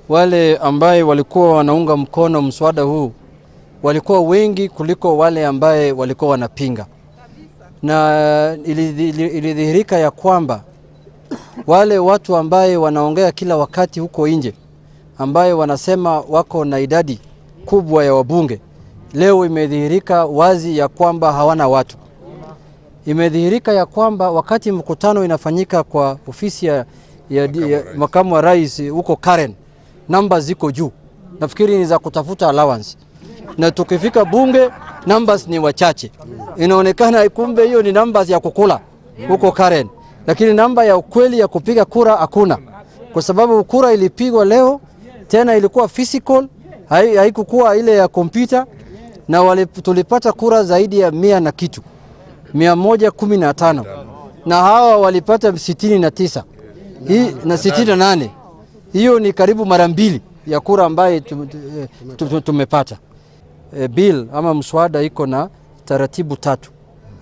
wale ambaye walikuwa wanaunga mkono mswada huu walikuwa wengi kuliko wale ambaye walikuwa wanapinga, na ilidhihirika ya kwamba wale watu ambaye wanaongea kila wakati huko nje, ambaye wanasema wako na idadi kubwa ya wabunge, leo imedhihirika wazi ya kwamba hawana watu. Imedhihirika ya kwamba wakati mkutano inafanyika kwa ofisi ya makamu wa rais huko Karen, namba ziko juu, nafikiri ni za kutafuta allowance, na tukifika bunge numbers ni wachache. Inaonekana kumbe hiyo ni numbers ya kukula huko Karen, lakini namba ya ukweli ya kupiga kura hakuna, kwa sababu kura ilipigwa leo, tena ilikuwa physical, haikukuwa ile ya kompyuta, na tulipata kura zaidi ya 100 na kitu 115, na hawa walipata 69 na 68. Hiyo ni karibu mara mbili ya kura ambaye tumepata. Bill ama mswada iko na taratibu 3.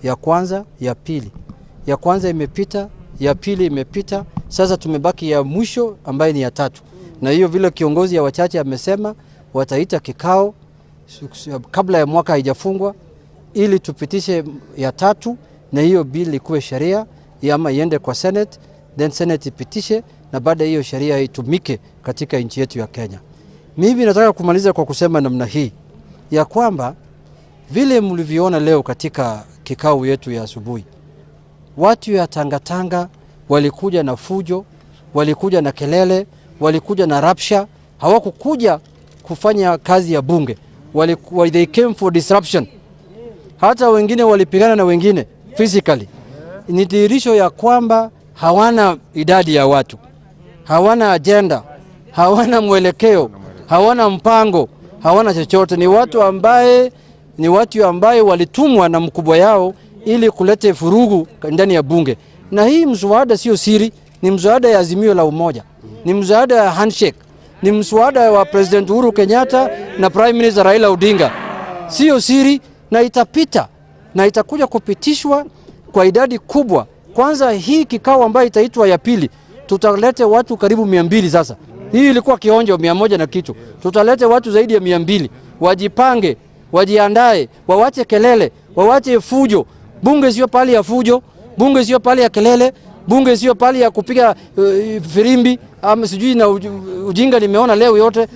Ya kwanza, ya pili. Ya kwanza imepita, ya pili imepita, sasa tumebaki ya mwisho ambaye ni ya 3. Na hiyo vile kiongozi ya wachache amesema wataita kikao kabla ya mwaka haijafungwa ili tupitishe ya 3, na hiyo bill ikuwe sheria ama iende kwa Senate, then Senate ipitishe, na baada hiyo sheria itumike katika nchi yetu ya Kenya. Mimi nataka kumaliza kwa kusema namna hii ya kwamba vile mlivyoona leo katika kikao yetu ya asubuhi, watu ya tangatanga walikuja na fujo, walikuja na kelele, walikuja na rapsha, hawakukuja kufanya kazi ya bunge. They came for disruption. Hata wengine walipigana na wengine physically. Ni dhihirisho ya kwamba hawana idadi ya watu, hawana agenda, hawana mwelekeo, hawana mpango, hawana chochote. Ni watu ambaye walitumwa na mkubwa yao ili kulete furugu ndani ya bunge. Na hii mswada sio siri, ni mswada ya azimio la umoja, ni mswada ya handshake, ni mswada wa President Uhuru Kenyatta na Prime Minister Raila Odinga. Sio siri, na itapita na itakuja kupitishwa kwa idadi kubwa. Kwanza hii kikao ambayo itaitwa ya pili, tutalete watu karibu 200 sasa. Hii ilikuwa kionjo 100 na kitu. Tutalete watu zaidi ya 200. Wajipange, wajiandae, wawache kelele, wawache fujo. Bunge sio pali ya fujo, bunge sio pali ya kelele, bunge sio pali ya kupiga firimbi ama sijui na ujinga nimeona leo yote.